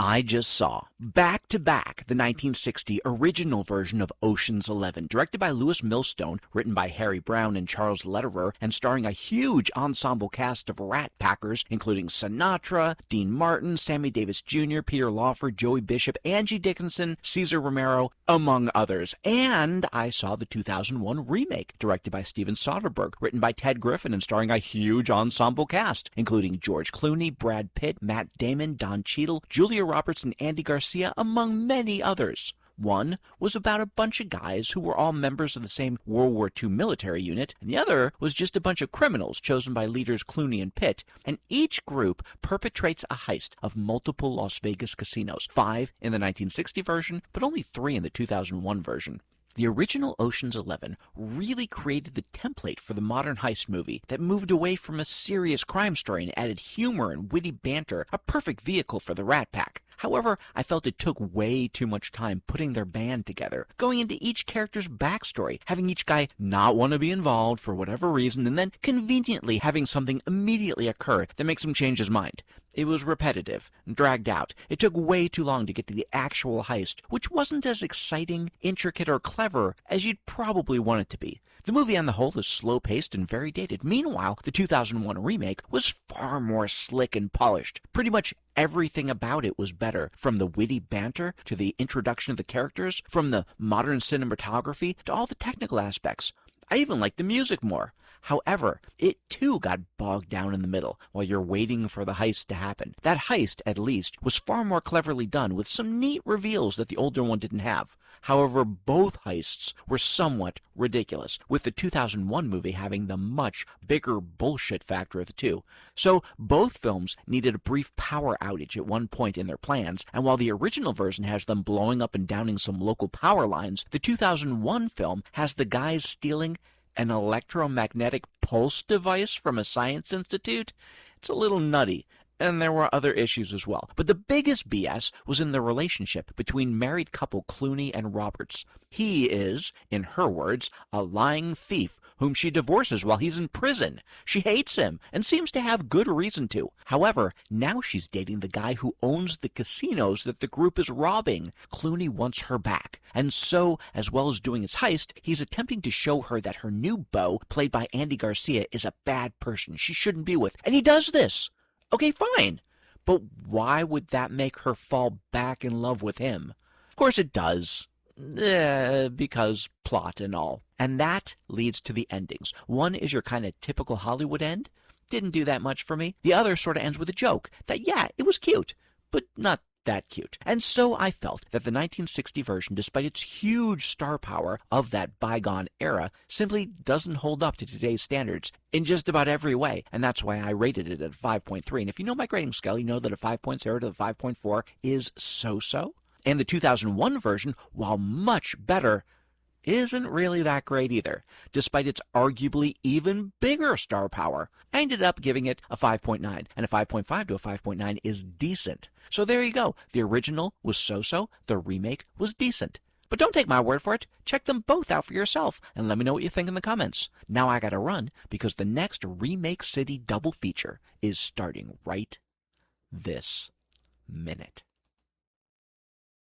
I just saw, back to back, the 1960 original version of Ocean's 11, directed by Louis Millstone, written by Harry Brown and Charles Lederer, and starring a huge ensemble cast of Rat Packers, including Sinatra, Dean Martin, Sammy Davis Jr., Peter Lawford, Joey Bishop, Angie Dickinson, Cesar Romero, among others. And I saw the 2001 remake, directed by Steven Soderbergh, written by Ted Griffin, and starring a huge ensemble cast, including George Clooney, Brad Pitt, Matt Damon, Don Cheadle, Julia Roberts, and Andy Garcia, among many others. One was about a bunch of guys who were all members of the same World War II military unit, and the other was just a bunch of criminals chosen by leaders Clooney and Pitt, and each group perpetrates a heist of multiple Las Vegas casinos, 5 in the 1960 version, but only 3 in the 2001 version. The original Ocean's 11 really created the template for the modern heist movie that moved away from a serious crime story and added humor and witty banter, a perfect vehicle for the Rat Pack. However, I felt it took way too much time putting their band together, going into each character's backstory, having each guy not want to be involved for whatever reason, and then conveniently having something immediately occur that makes him change his mind. It was repetitive, dragged out. It took way too long to get to the actual heist, which wasn't as exciting, intricate, or clever as you'd probably want it to be. The movie on the whole is slow-paced and very dated. Meanwhile, the 2001 remake was far more slick and polished. Pretty much everything about it was better, from the witty banter to the introduction of the characters, from the modern cinematography to all the technical aspects. I even liked the music more. However, it too got bogged down in the middle while you're waiting for the heist to happen. That heist, at least, was far more cleverly done, with some neat reveals that the older one didn't have. However, both heists were somewhat ridiculous, with the 2001 movie having the much bigger bullshit factor of the two. So both films needed a brief power outage at one point in their plans, and while the original version has them blowing up and downing some local power lines, the 2001 film has the guys stealing an electromagnetic pulse device from a science institute. It's a little nutty, and there were other issues as well. But the biggest BS was in the relationship between married couple Clooney and Roberts. He is, in her words, a lying thief whom she divorces while he's in prison. She hates him and seems to have good reason to. However, now she's dating the guy who owns the casinos that the group is robbing. Clooney wants her back, and so, as well as doing his heist, he's attempting to show her that her new beau, played by Andy Garcia, is a bad person she shouldn't be with. And he does this. Okay, fine. But why would that make her fall back in love with him? Of course it does. Because plot and all. And that leads to the endings. One is your kind of typical Hollywood end. Didn't do that much for me. The other sort of ends with a joke that, yeah, it was cute, but not that cute. And so I felt that the 1960 version, despite its huge star power of that bygone era, simply doesn't hold up to today's standards in just about every way. And that's why I rated it at 5.3. And if you know my grading scale, you know that a 5.0 to the 5.4 is so-so. And the 2001 version, while much better, isn't really that great either, despite its arguably even bigger star power. I ended up giving it a 5.9, and a 5.5 to a 5.9 is decent. So there you go. The original was so-so, the remake was decent. But don't take my word for it. Check them both out for yourself, and let me know what you think in the comments. Now I gotta run, because the next Remake City double feature is starting right this minute.